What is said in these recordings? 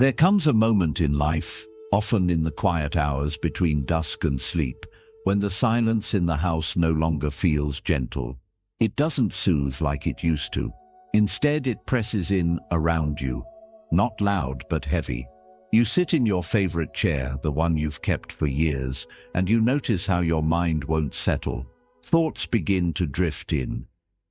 There comes a moment in life, often in the quiet hours between dusk and sleep, when the silence in the house no longer feels gentle. It doesn't soothe like it used to. Instead, it presses in around you, not loud but heavy. You sit in your favorite chair, the one you've kept for years, and you notice how your mind won't settle. Thoughts begin to drift in.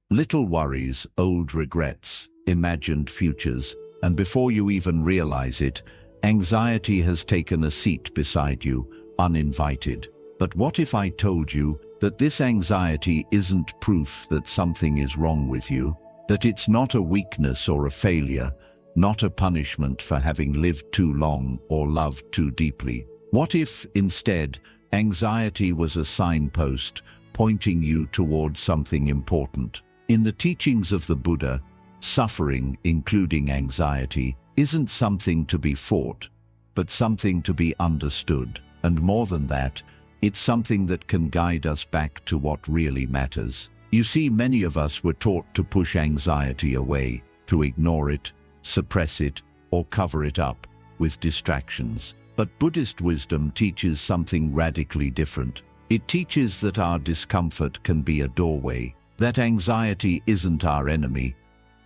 Little worries, old regrets, imagined futures, and before you even realize it, anxiety has taken a seat beside you, uninvited. But what if I told you that this anxiety isn't proof that something is wrong with you? That it's not a weakness or a failure, not a punishment for having lived too long or loved too deeply? What if, instead, anxiety was a signpost pointing you towards something important? In the teachings of the Buddha, suffering, including anxiety, isn't something to be fought, but something to be understood. And more than that, it's something that can guide us back to what really matters. You see, many of us were taught to push anxiety away, to ignore it, suppress it, or cover it up with distractions. But Buddhist wisdom teaches something radically different. It teaches that our discomfort can be a doorway, that anxiety isn't our enemy,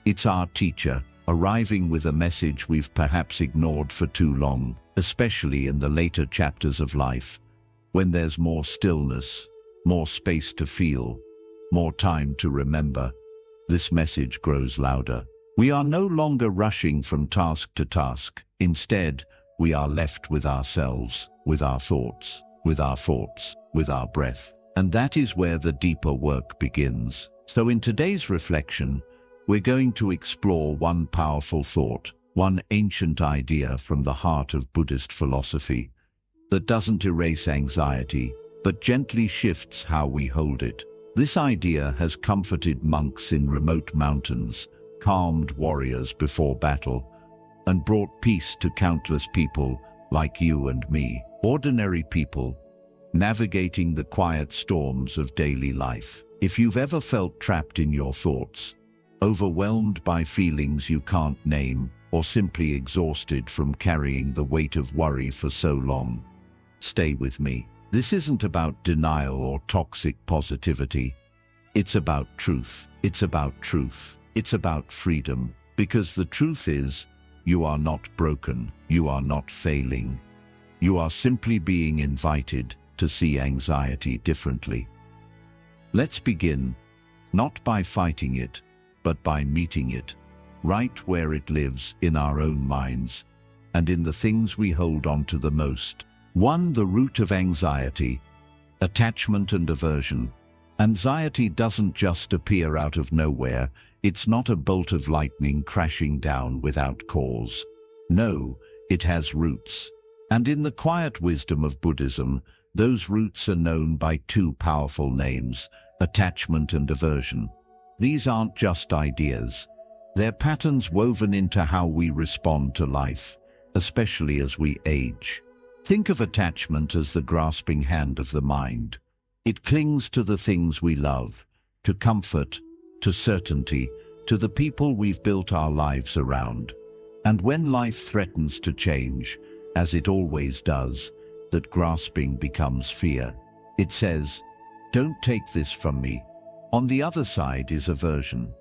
it's our teacher, arriving with a message we've perhaps ignored for too long, especially in the later chapters of life, when there's more stillness, more space to feel, more time to remember. This message grows louder. We are no longer rushing from task to task. Instead, we are left with ourselves, with our thoughts, with our breath. And that is where the deeper work begins. So in today's reflection, we're going to explore one powerful thought, one ancient idea from the heart of Buddhist philosophy, that doesn't erase anxiety, but gently shifts how we hold it. This idea has comforted monks in remote mountains, calmed warriors before battle, and brought peace to countless people like you and me, ordinary people, navigating the quiet storms of daily life. If you've ever felt trapped in your thoughts, overwhelmed by feelings you can't name, or simply exhausted from carrying the weight of worry for so long, stay with me. This isn't about denial or toxic positivity. It's about truth. It's about truth. It's about freedom. Because the truth is, you are not broken. You are not failing. You are simply being invited to see anxiety differently. Let's begin, not by fighting it, but by meeting it, right where it lives, in our own minds, and in the things we hold on to the most. 1. The root of anxiety: attachment and aversion. Anxiety doesn't just appear out of nowhere. It's not a bolt of lightning crashing down without cause. No, it has roots. And in the quiet wisdom of Buddhism, those roots are known by two powerful names: attachment and aversion. These aren't just ideas. They're patterns woven into how we respond to life, especially as we age. Think of attachment as the grasping hand of the mind. It clings to the things we love, to comfort, to certainty, to the people we've built our lives around. And when life threatens to change, as it always does, that grasping becomes fear. It says, "Don't take this from me." On the other side is aversion,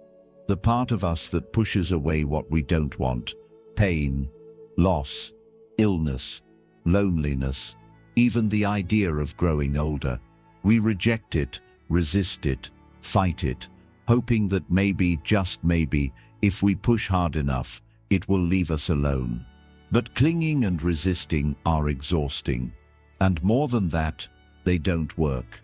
the part of us that pushes away what we don't want: pain, loss, illness, loneliness, even the idea of growing older. We reject it, resist it, fight it, hoping that maybe, just maybe, if we push hard enough, it will leave us alone. But clinging and resisting are exhausting. And more than that, they don't work.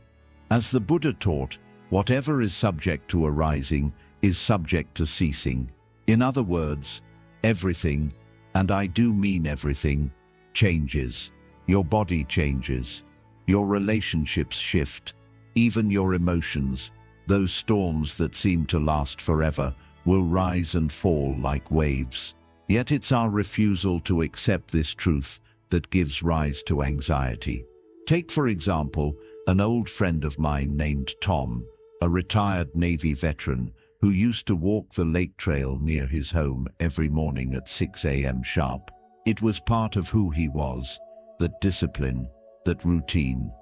As the Buddha taught, whatever is subject to arising is subject to ceasing. In other words, everything, and I do mean everything, changes. Your body changes. Your relationships shift. Even your emotions, those storms that seem to last forever, will rise and fall like waves. Yet it's our refusal to accept this truth that gives rise to anxiety. Take, for example, an old friend of mine named Tom, a retired Navy veteran who used to walk the lake trail near his home every morning at 6 a.m. sharp. It was part of who he was, that discipline, that routine.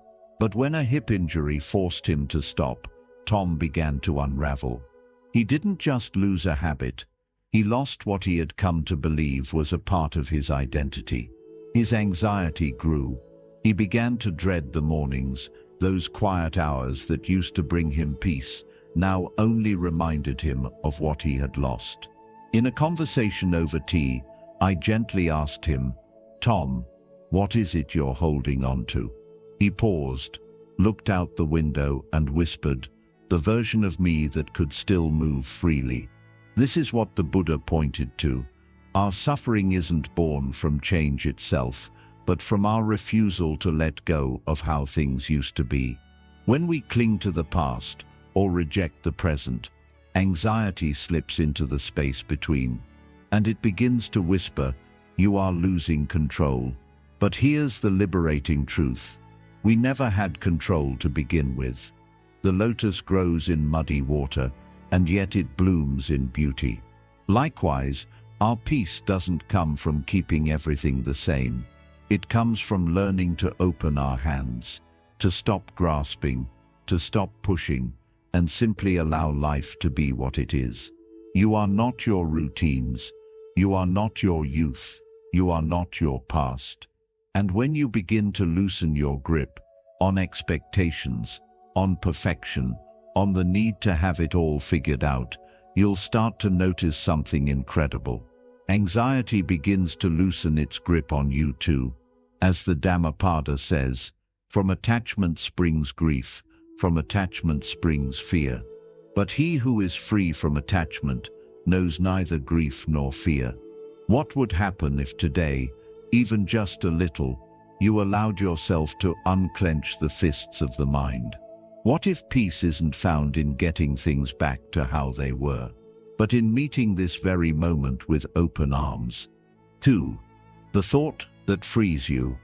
But when a hip injury forced him to stop, Tom began to unravel. He didn't just lose a habit. He lost what he had come to believe was a part of his identity. His anxiety grew. He began to dread the mornings, those quiet hours that used to bring him peace, now only reminded him of what he had lost. In a conversation over tea, I gently asked him, "Tom, what is it you're holding on to?" He paused, looked out the window and whispered, "The version of me that could still move freely." This is what the Buddha pointed to. Our suffering isn't born from change itself, but from our refusal to let go of how things used to be. When we cling to the past or reject the present, anxiety slips into the space between, and it begins to whisper, "You are losing control." But here's the liberating truth. We never had control to begin with. The lotus grows in muddy water, and yet it blooms in beauty. Likewise, our peace doesn't come from keeping everything the same. It comes from learning to open our hands, to stop grasping, to stop pushing, and simply allow life to be what it is. You are not your routines. You are not your youth. You are not your past. And when you begin to loosen your grip on expectations, on perfection, on the need to have it all figured out, you'll start to notice something incredible. Anxiety begins to loosen its grip on you too. As the Dhammapada says, from attachment springs grief, from attachment springs fear. But he who is free from attachment knows neither grief nor fear. What would happen if today, even just a little, you allowed yourself to unclench the fists of the mind? What if peace isn't found in getting things back to how they were, but in meeting this very moment with open arms? 2. The thought that frees you.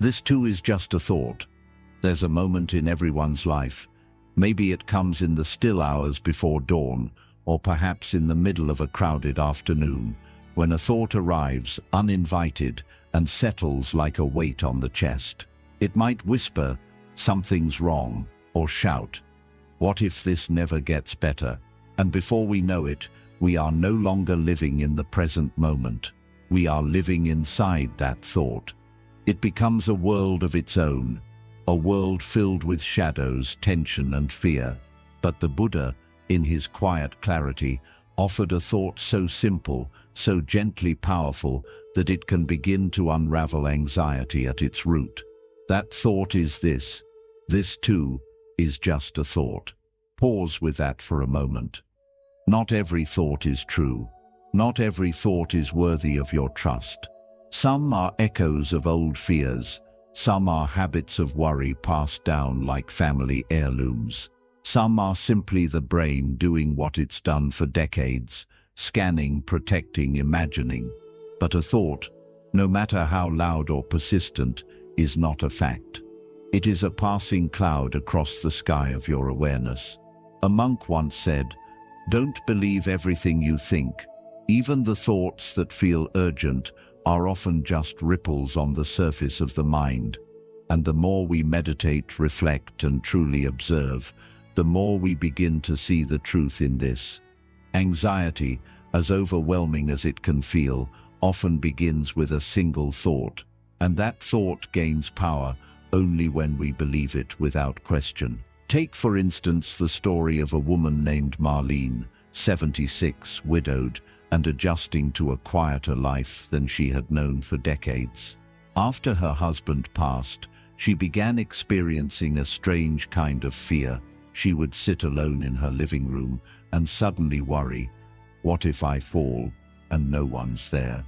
This too is just a thought. There's a moment in everyone's life. Maybe it comes in the still hours before dawn, or perhaps in the middle of a crowded afternoon, when a thought arrives uninvited and settles like a weight on the chest. It might whisper, "Something's wrong," or shout, "What if this never gets better?" And before we know it, we are no longer living in the present moment. We are living inside that thought. It becomes a world of its own, a world filled with shadows, tension, and fear. But the Buddha, in his quiet clarity, offered a thought so simple, so gently powerful, that it can begin to unravel anxiety at its root. That thought is this. This too is just a thought. Pause with that for a moment. Not every thought is true. Not every thought is worthy of your trust. Some are echoes of old fears. Some are habits of worry passed down like family heirlooms. Some are simply the brain doing what it's done for decades, scanning, protecting, imagining. But a thought, no matter how loud or persistent, is not a fact. It is a passing cloud across the sky of your awareness. A monk once said, "Don't believe everything you think. Even the thoughts that feel urgent are often just ripples on the surface of the mind." And the more we meditate, reflect, and truly observe, the more we begin to see the truth in this. Anxiety, as overwhelming as it can feel, often begins with a single thought, and that thought gains power only when we believe it without question. Take, for instance, the story of a woman named Marlene, 76, widowed, and adjusting to a quieter life than she had known for decades. After her husband passed, she began experiencing a strange kind of fear. She would sit alone in her living room and suddenly worry, "What if I fall and no one's there?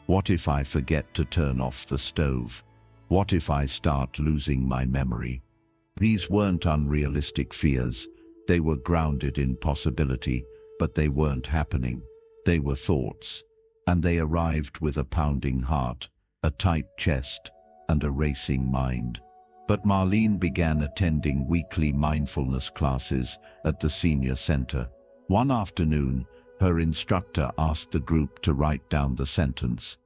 What if I forget to turn off the stove? What if I start losing my memory?" These weren't unrealistic fears. They were grounded in possibility, but they weren't happening. They were thoughts, and they arrived with a pounding heart, a tight chest, and a racing mind. But Marlene began attending weekly mindfulness classes at the senior center. One afternoon, her instructor asked the group to write down the sentence,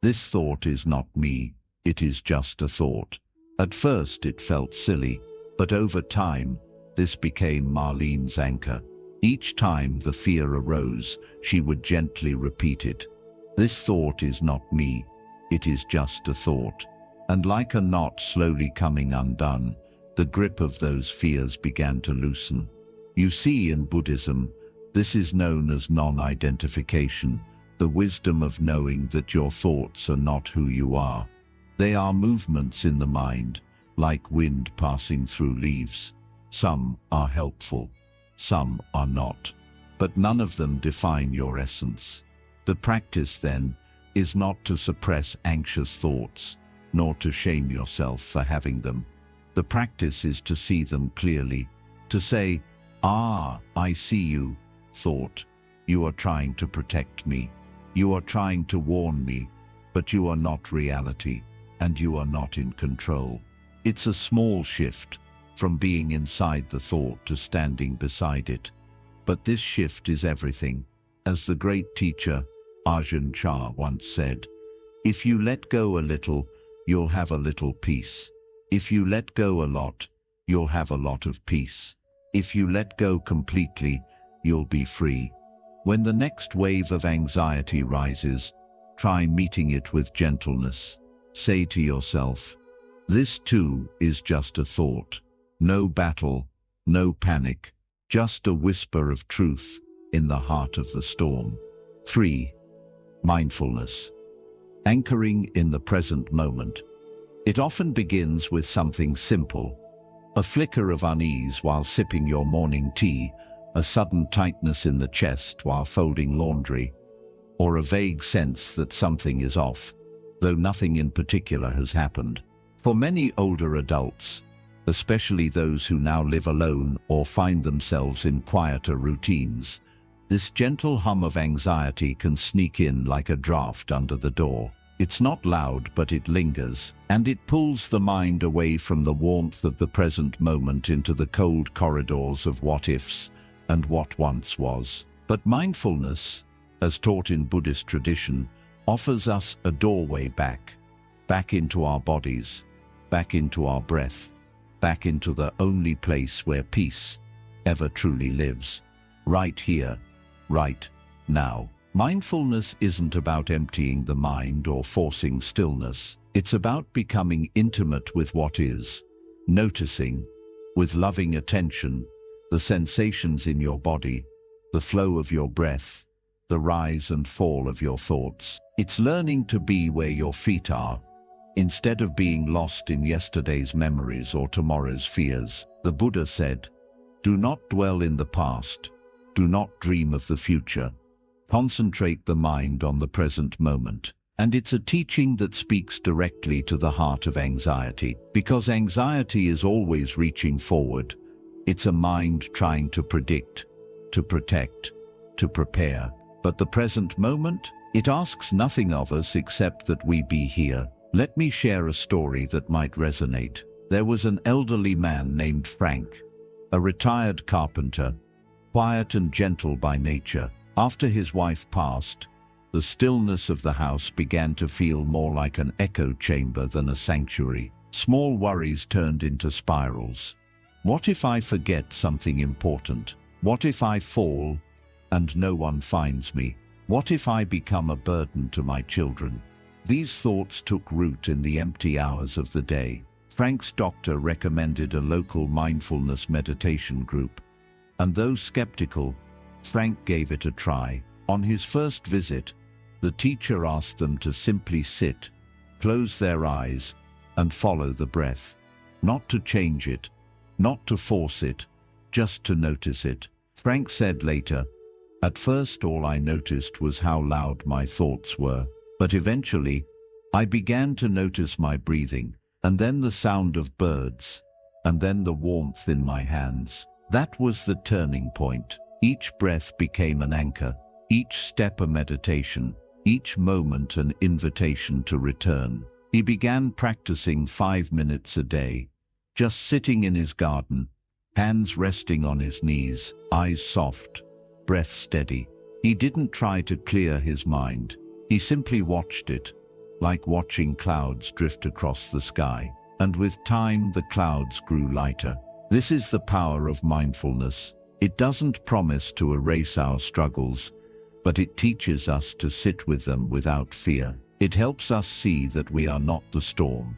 This thought is not me, it is just a thought. At first it felt silly, but over time, this became Marlene's anchor. Each time the fear arose, she would gently repeat it. This thought is not me, it is just a thought. And like a knot slowly coming undone, the grip of those fears began to loosen. You see, in Buddhism, this is known as non-identification, the wisdom of knowing that your thoughts are not who you are. They are movements in the mind, like wind passing through leaves. Some are helpful, some are not, but none of them define your essence. The practice, then, is not to suppress anxious thoughts, nor to shame yourself for having them. The practice is to see them clearly, to say, "Ah, I see you, thought. You are trying to protect me. You are trying to warn me, but you are not reality, and you are not in control." It's a small shift, from being inside the thought to standing beside it. But this shift is everything. As the great teacher, Ajahn Chah, once said, "If you let go a little, you'll have a little peace. If you let go a lot, you'll have a lot of peace. If you let go completely, you'll be free." When the next wave of anxiety rises, try meeting it with gentleness. Say to yourself, "This too is just a thought." No battle, no panic, just a whisper of truth in the heart of the storm. 3. Mindfulness. Anchoring in the present moment. It often begins with something simple. A flicker of unease while sipping your morning tea, a sudden tightness in the chest while folding laundry, or a vague sense that something is off, though nothing in particular has happened. For many older adults, especially those who now live alone or find themselves in quieter routines, this gentle hum of anxiety can sneak in like a draft under the door. It's not loud, but it lingers, and it pulls the mind away from the warmth of the present moment into the cold corridors of what-ifs and what once was. But mindfulness, as taught in Buddhist tradition, offers us a doorway back into our bodies, back into our breath, back into the only place where peace ever truly lives. Right here, right now. Mindfulness isn't about emptying the mind or forcing stillness. It's about becoming intimate with what is, noticing, with loving attention, the sensations in your body, the flow of your breath, the rise and fall of your thoughts. It's learning to be where your feet are, instead of being lost in yesterday's memories or tomorrow's fears. The Buddha said, "Do not dwell in the past. Do not dream of the future. Concentrate the mind on the present moment." And it's a teaching that speaks directly to the heart of anxiety, because anxiety is always reaching forward. It's a mind trying to predict, to protect, to prepare. But the present moment, it asks nothing of us except that we be here. Let me share a story that might resonate. There was an elderly man named Frank, a retired carpenter, quiet and gentle by nature. After his wife passed, the stillness of the house began to feel more like an echo chamber than a sanctuary. Small worries turned into spirals. What if I forget something important? What if I fall and no one finds me? What if I become a burden to my children? These thoughts took root in the empty hours of the day. Frank's doctor recommended a local mindfulness meditation group, and though skeptical, Frank gave it a try. On his first visit, the teacher asked them to simply sit, close their eyes, and follow the breath. Not to change it, not to force it, just to notice it. Frank said later, "At first all I noticed was how loud my thoughts were, but eventually I began to notice my breathing, and then the sound of birds, and then the warmth in my hands. That was the turning point. Each breath became an anchor, each step a meditation, each moment an invitation to return." He began practicing 5 minutes a day, just sitting in his garden, hands resting on his knees, eyes soft, breath steady. He didn't try to clear his mind. He simply watched it, like watching clouds drift across the sky. And with time, the clouds grew lighter. This is the power of mindfulness. It doesn't promise to erase our struggles, but it teaches us to sit with them without fear. It helps us see that we are not the storm.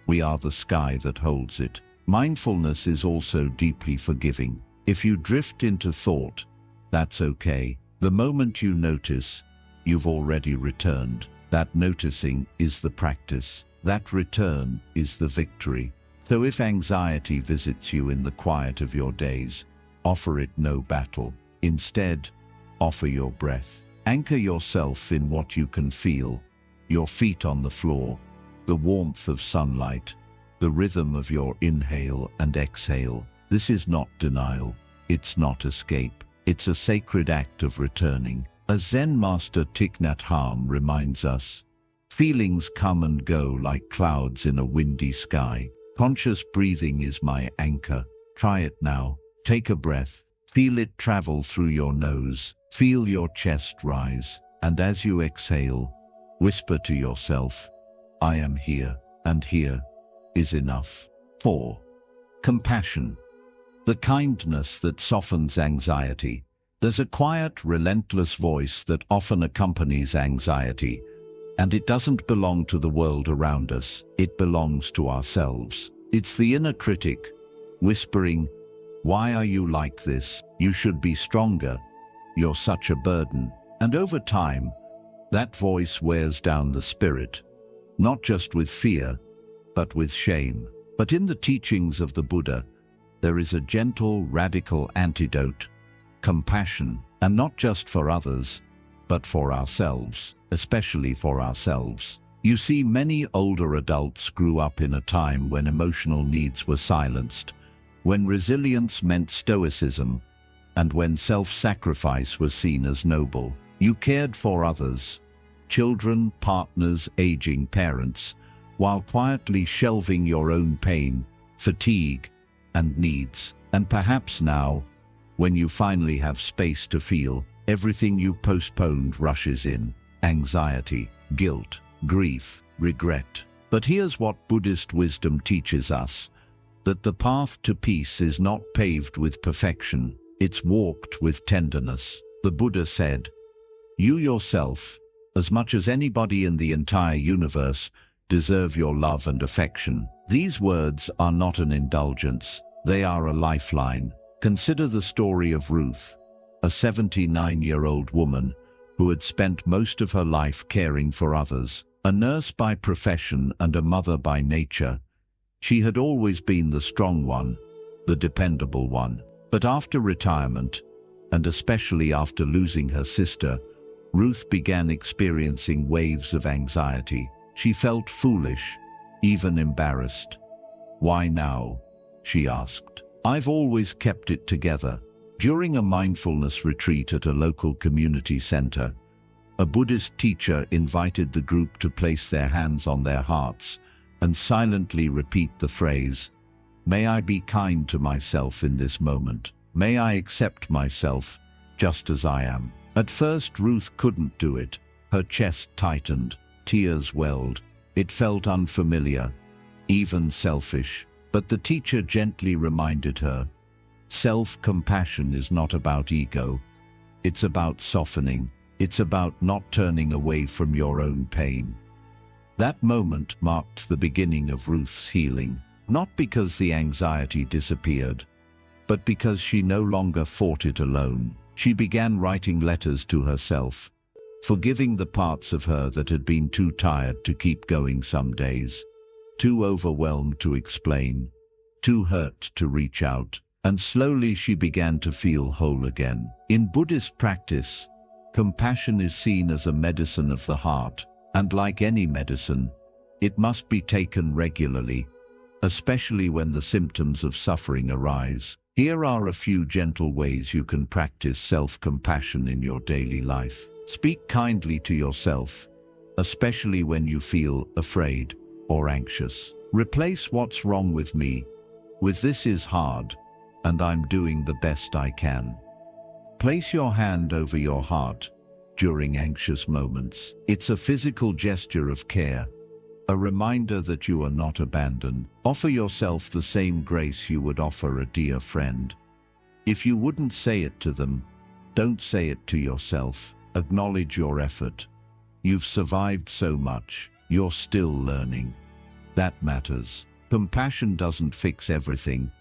We are the sky that holds it. Mindfulness is also deeply forgiving. If you drift into thought, that's okay. The moment you notice, you've already returned. That noticing is the practice. That return is the victory. So if anxiety visits you in the quiet of your days, offer it no battle. Instead, offer your breath. Anchor yourself in what you can feel, your feet on the floor, the warmth of sunlight, the rhythm of your inhale and exhale. This is not denial. It's not escape. It's a sacred act of returning. As Zen master Thich Nhat Hanh reminds us, feelings come and go like clouds in a windy sky. Conscious breathing is my anchor. Try it now. Take a breath. Feel it travel through your nose. Feel your chest rise. And as you exhale, whisper to yourself, I am here, and here is enough. 4. Compassion. The kindness that softens anxiety. There's a quiet, relentless voice that often accompanies anxiety, and it doesn't belong to the world around us. It belongs to ourselves. It's the inner critic, whispering, why are you like this? You should be stronger. You're such a burden. And over time, that voice wears down the spirit, not just with fear, but with shame. But in the teachings of the Buddha, there is a gentle, radical antidote, compassion, and not just for others, but for ourselves, especially for ourselves. You see, many older adults grew up in a time when emotional needs were silenced, when resilience meant stoicism, and when self-sacrifice was seen as noble. You cared for others, children, partners, aging parents, while quietly shelving your own pain, fatigue, and needs. And perhaps now, when you finally have space to feel, everything you postponed rushes in. Anxiety, guilt, grief, regret. But here's what Buddhist wisdom teaches us, that the path to peace is not paved with perfection, it's walked with tenderness. The Buddha said, you yourself, as much as anybody in the entire universe, deserve your love and affection. These words are not an indulgence, they are a lifeline. Consider the story of Ruth, a 79-year-old woman who had spent most of her life caring for others. A nurse by profession and a mother by nature, she had always been the strong one, the dependable one. But after retirement, and especially after losing her sister, Ruth began experiencing waves of anxiety. She felt foolish, even embarrassed. Why now? She asked. I've always kept it together. During a mindfulness retreat at a local community center, a Buddhist teacher invited the group to place their hands on their hearts and silently repeat the phrase, may I be kind to myself in this moment. May I accept myself just as I am. At first, Ruth couldn't do it. Her chest tightened, tears welled. It felt unfamiliar, even selfish. But the teacher gently reminded her, self-compassion is not about ego. It's about softening. It's about not turning away from your own pain. That moment marked the beginning of Ruth's healing, not because the anxiety disappeared, but because she no longer fought it alone. She began writing letters to herself, forgiving the parts of her that had been too tired to keep going some days, too overwhelmed to explain, too hurt to reach out. And slowly she began to feel whole again. In Buddhist practice, compassion is seen as a medicine of the heart, and like any medicine, it must be taken regularly, especially when the symptoms of suffering arise. Here are a few gentle ways you can practice self-compassion in your daily life. Speak kindly to yourself, especially when you feel afraid or anxious. Replace what's wrong with me with this is hard, and I'm doing the best I can. Place your hand over your heart during anxious moments. It's a physical gesture of care, a reminder that you are not abandoned. Offer yourself the same grace you would offer a dear friend. If you wouldn't say it to them, don't say it to yourself. Acknowledge your effort. You've survived so much. You're still learning. That matters. Compassion doesn't fix everything,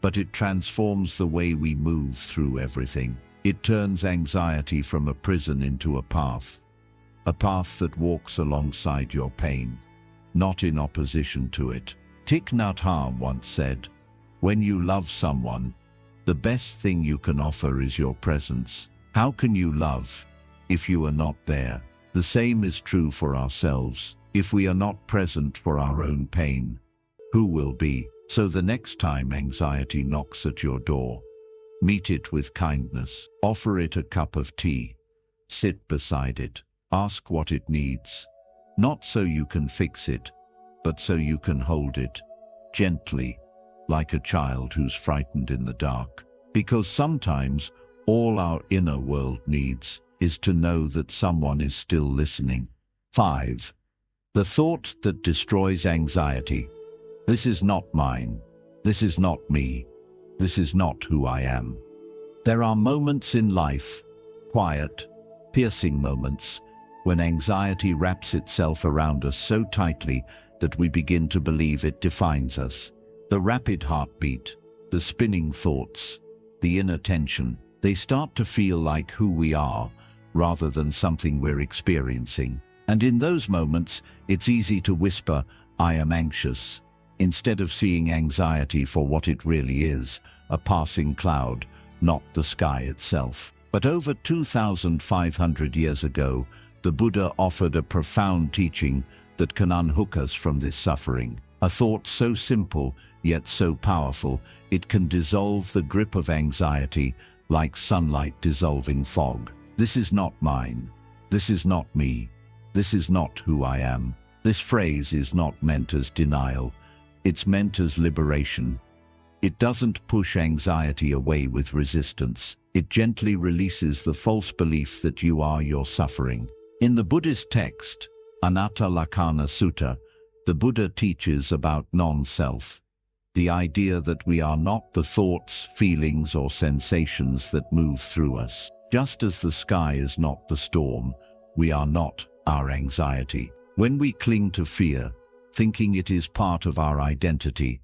but it transforms the way we move through everything. It turns anxiety from a prison into a path that walks alongside your pain, not in opposition to it. Thich Nhat Hanh once said, "When you love someone, the best thing you can offer is your presence." How can you love if you are not there? The same is true for ourselves. If we are not present for our own pain, who will be? So the next time anxiety knocks at your door, meet it with kindness. Offer it a cup of tea. Sit beside it. Ask what it needs. Not so you can fix it, but so you can hold it gently, like a child who's frightened in the dark. Because sometimes all our inner world needs is to know that someone is still listening. 5. The thought that destroys anxiety. This is not mine. This is not me. This is not who I am. There are moments in life, quiet, piercing moments, when anxiety wraps itself around us so tightly that we begin to believe it defines us. The rapid heartbeat, the spinning thoughts, the inner tension, they start to feel like who we are rather than something we're experiencing. And in those moments, it's easy to whisper, "I am anxious," instead of seeing anxiety for what it really is, a passing cloud, not the sky itself. But over 2,500 years ago, the Buddha offered a profound teaching that can unhook us from this suffering. A thought so simple, yet so powerful, it can dissolve the grip of anxiety like sunlight dissolving fog. This is not mine. This is not me. This is not who I am. This phrase is not meant as denial. It's meant as liberation. It doesn't push anxiety away with resistance. It gently releases the false belief that you are your suffering. In the Buddhist text, Anatta Lakkhana Sutta, the Buddha teaches about non-self, the idea that we are not the thoughts, feelings, or sensations that move through us. Just as the sky is not the storm, we are not our anxiety. When we cling to fear, thinking it is part of our identity,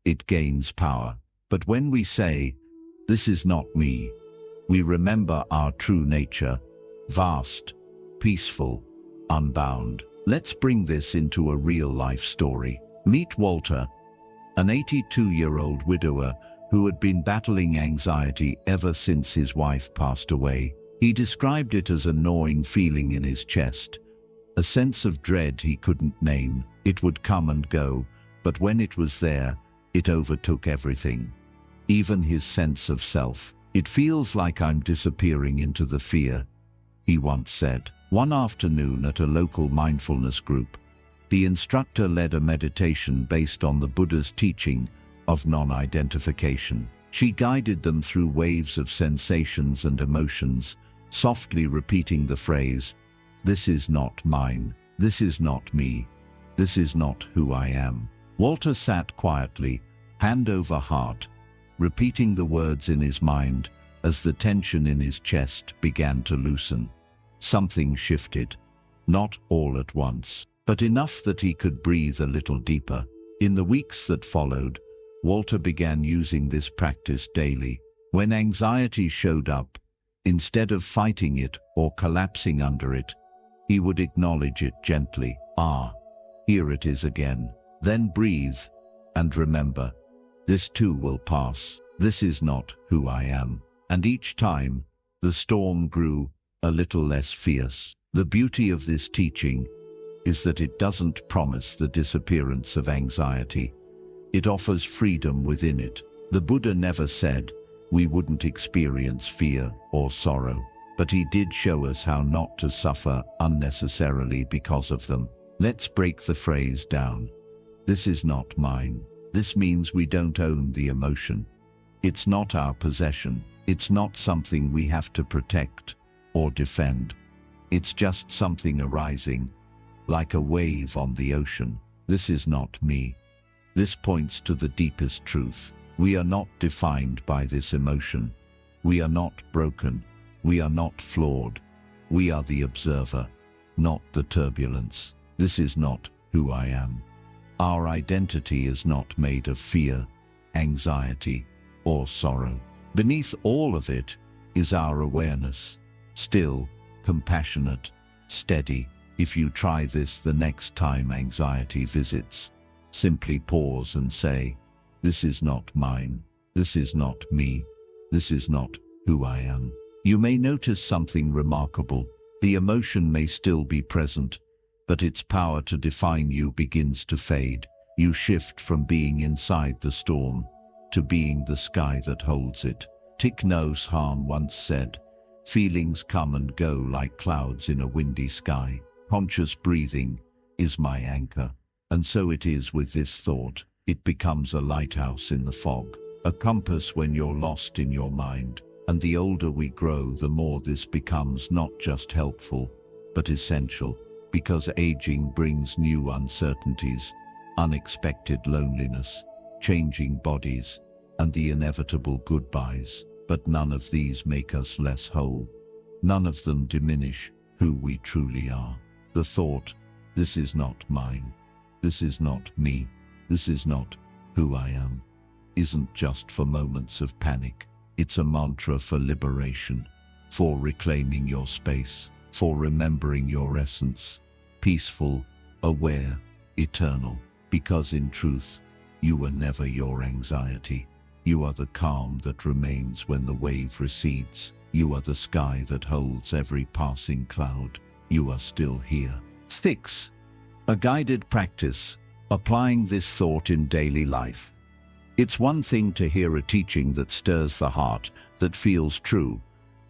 it gains power. But when we say, "This is not me," we remember our true nature, vast, peaceful, unbound. Let's bring this into a real-life story. Meet Walter, an 82-year-old widower who had been battling anxiety ever since his wife passed away. He described it as a gnawing feeling in his chest, a sense of dread he couldn't name. It would come and go, but when it was there, it overtook everything, even his sense of self. "It feels like I'm disappearing into the fear," he once said. One afternoon at a local mindfulness group, the instructor led a meditation based on the Buddha's teaching of non-identification. She guided them through waves of sensations and emotions, softly repeating the phrase, "This is not mine. This is not me. This is not who I am." Walter sat quietly, hand over heart, repeating the words in his mind as the tension in his chest began to loosen. Something shifted, not all at once, but enough that he could breathe a little deeper. In the weeks that followed, Walter began using this practice daily. When anxiety showed up, instead of fighting it or collapsing under it, he would acknowledge it gently. "Ah, here it is again." Then breathe and remember, "This too will pass. This is not who I am." And each time, the storm grew a little less fierce. The beauty of this teaching is that it doesn't promise the disappearance of anxiety. It offers freedom within it. The Buddha never said we wouldn't experience fear or sorrow, but he did show us how not to suffer unnecessarily because of them. Let's break the phrase down. This is not mine. This means we don't own the emotion. It's not our possession. It's not something we have to protect or defend. It's just something arising, like a wave on the ocean. This is not me. This points to the deepest truth. We are not defined by this emotion. We are not broken. We are not flawed. We are the observer, not the turbulence. This is not who I am. Our identity is not made of fear, anxiety, or sorrow. Beneath all of it is our awareness, still, compassionate, steady. If you try this the next time anxiety visits, simply pause and say, "This is not mine. This is not me. This is not who I am." You may notice something remarkable. The emotion may still be present, but its power to define you begins to fade. You shift from being inside the storm to being the sky that holds it. Thich Nhat Hanh once said, "Feelings come and go like clouds in a windy sky. Conscious breathing is my anchor." And so it is with this thought. It becomes a lighthouse in the fog, a compass when you're lost in your mind. And the older we grow, the more this becomes not just helpful, but essential, because aging brings new uncertainties, unexpected loneliness, changing bodies, and the inevitable goodbyes. But none of these make us less whole. None of them diminish who we truly are. The thought, "This is not mine. This is not me. This is not who I am," isn't just for moments of panic. It's a mantra for liberation, for reclaiming your space, for remembering your essence, peaceful, aware, eternal. Because in truth, you were never your anxiety. You are the calm that remains when the wave recedes. You are the sky that holds every passing cloud. You are still here. 6. A guided practice, applying this thought in daily life. It's one thing to hear a teaching that stirs the heart, that feels true,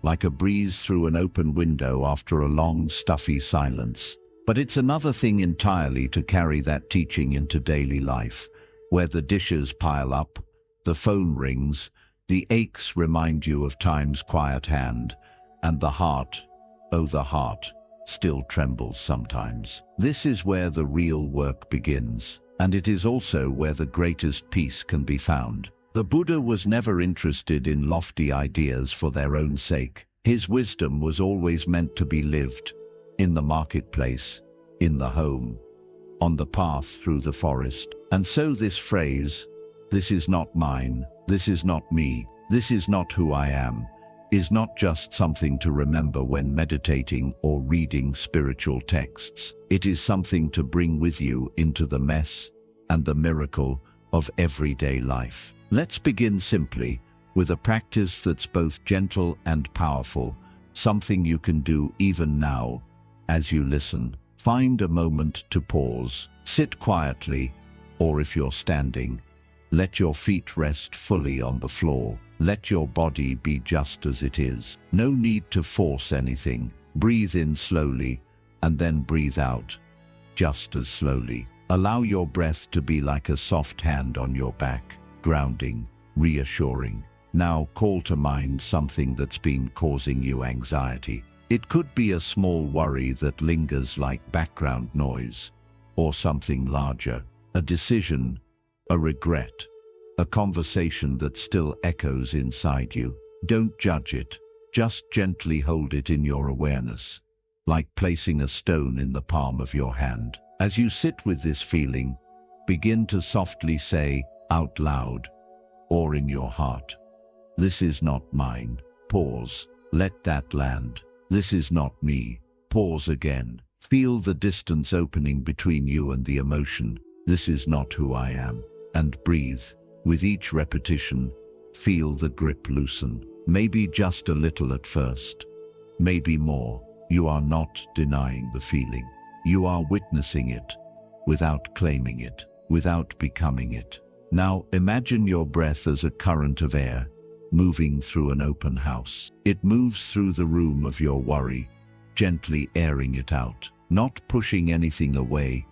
like a breeze through an open window after a long, stuffy silence. But it's another thing entirely to carry that teaching into daily life, where the dishes pile up, the phone rings, the aches remind you of time's quiet hand, and the heart, oh the heart, still trembles sometimes. This is where the real work begins. And it is also where the greatest peace can be found. The Buddha was never interested in lofty ideas for their own sake. His wisdom was always meant to be lived, in the marketplace, in the home, on the path through the forest. And so this phrase, "This is not mine, this is not me, this is not who I am," is not just something to remember when meditating or reading spiritual texts. It is something to bring with you into the mess and the miracle of everyday life. Let's begin simply with a practice that's both gentle and powerful, something you can do even now as you listen. Find a moment to pause. Sit quietly, or if you're standing, let your feet rest fully on the floor. Let your body be just as it is. No need to force anything. Breathe in slowly, and then breathe out, just as slowly. Allow your breath to be like a soft hand on your back, grounding, reassuring. Now call to mind something that's been causing you anxiety. It could be a small worry that lingers like background noise, or something larger, a decision, a regret, a conversation that still echoes inside you. Don't judge it, just gently hold it in your awareness, like placing a stone in the palm of your hand. As you sit with this feeling, begin to softly say out loud, or in your heart, "This is not mine." Pause. Let that land. "This is not me." Pause again. Feel the distance opening between you and the emotion. "This is not who I am." And breathe. With each repetition, feel the grip loosen. Maybe just a little at first. Maybe more. You are not denying the feeling. You are witnessing it, without claiming it, without becoming it. Now imagine your breath as a current of air, moving through an open house. It moves through the room of your worry, gently airing it out, not pushing anything away,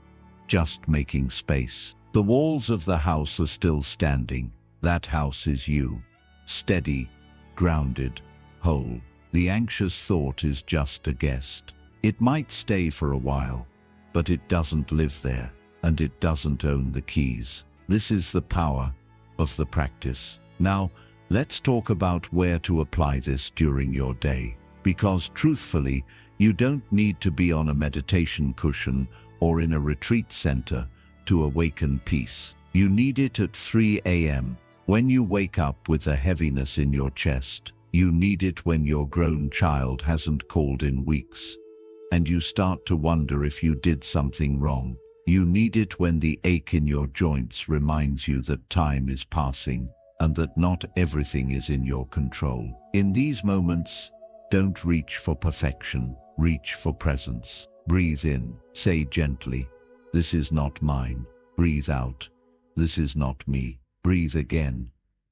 just making space. The walls of the house are still standing. That house is you, steady, grounded, whole. The anxious thought is just a guest, It might stay for a while, but it doesn't live there, and it doesn't own the keys. This is the power of the practice. Now, let's talk about where to apply this during your day. Because truthfully, you don't need to be on a meditation cushion or in a retreat center to awaken peace. You need it at 3 a.m. when you wake up with a heaviness in your chest. You need it when your grown child hasn't called in weeks, and you start to wonder if you did something wrong. You need it when the ache in your joints reminds you that time is passing and that not everything is in your control. In these moments, don't reach for perfection, reach for presence. Breathe in, say gently, "This is not mine." Breathe out, "This is not me." Breathe again,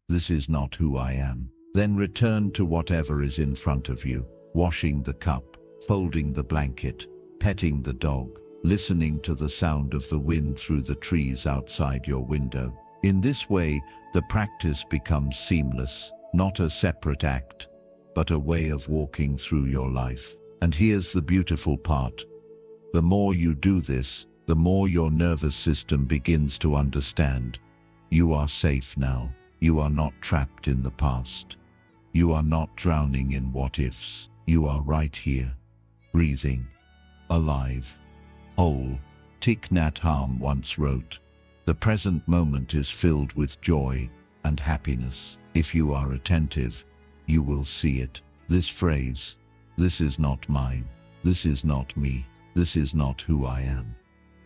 "This is not who I am." Then return to whatever is in front of you, washing the cup, folding the blanket, petting the dog, listening to the sound of the wind through the trees outside your window. In this way, the practice becomes seamless, not a separate act, but a way of walking through your life. And here's the beautiful part. The more you do this, the more your nervous system begins to understand. You are safe now. You are not trapped in the past. You are not drowning in what-ifs. You are right here, breathing, alive, whole. Thich Nhat Hanh once wrote, "The present moment is filled with joy and happiness. If you are attentive, you will see it." This phrase, "This is not mine, this is not me, this is not who I am,"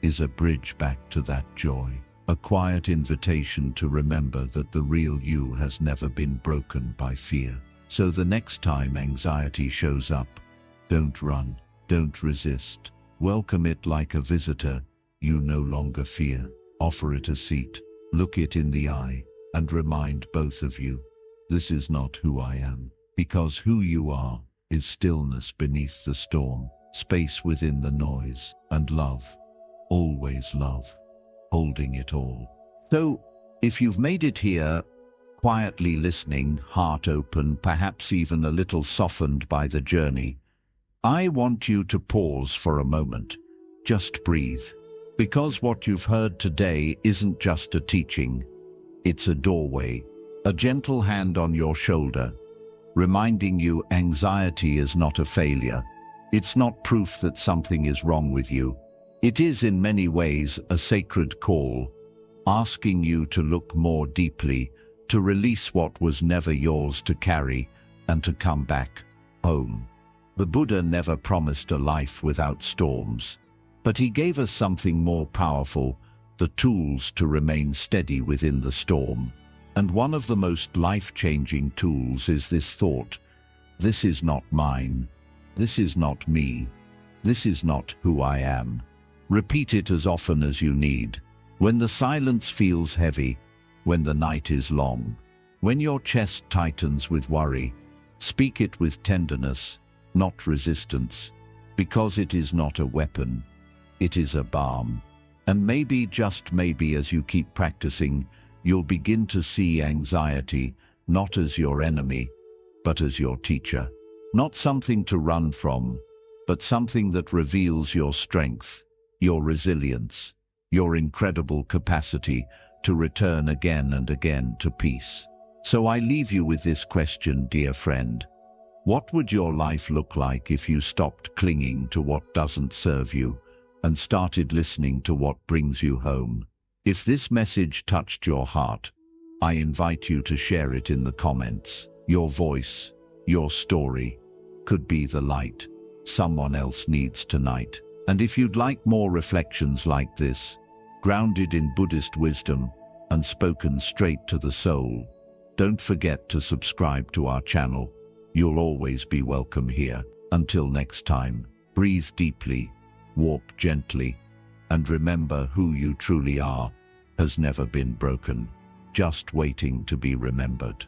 is a bridge back to that joy. A quiet invitation to remember that the real you has never been broken by fear. So the next time anxiety shows up, don't run, don't resist. Welcome it like a visitor you no longer fear. Offer it a seat, look it in the eye, and remind both of you, this is not who I am. Because who you are is stillness beneath the storm, space within the noise, and love, always love, holding it all. So, if you've made it here, quietly listening, heart open, perhaps even a little softened by the journey, I want you to pause for a moment. Just breathe. Because what you've heard today isn't just a teaching, it's a doorway, a gentle hand on your shoulder, reminding you anxiety is not a failure. It's not proof that something is wrong with you. It is in many ways a sacred call, asking you to look more deeply, to release what was never yours to carry, and to come back home. The Buddha never promised a life without storms, but he gave us something more powerful, the tools to remain steady within the storm. And one of the most life-changing tools is this thought: this is not mine, this is not me, this is not who I am. Repeat it as often as you need. When the silence feels heavy, when the night is long, when your chest tightens with worry, speak it with tenderness, not resistance, because it is not a weapon, it is a balm. And maybe, just maybe, as you keep practicing, you'll begin to see anxiety not as your enemy, but as your teacher. Not something to run from, but something that reveals your strength, your resilience, your incredible capacity to return again and again to peace. So I leave you with this question, dear friend. What would your life look like if you stopped clinging to what doesn't serve you and started listening to what brings you home? If this message touched your heart, I invite you to share it in the comments. Your voice, your story, could be the light someone else needs tonight. And if you'd like more reflections like this, grounded in Buddhist wisdom and spoken straight to the soul, don't forget to subscribe to our channel. You'll always be welcome here. Until next time, breathe deeply, walk gently, and remember, who you truly are has never been broken, just waiting to be remembered.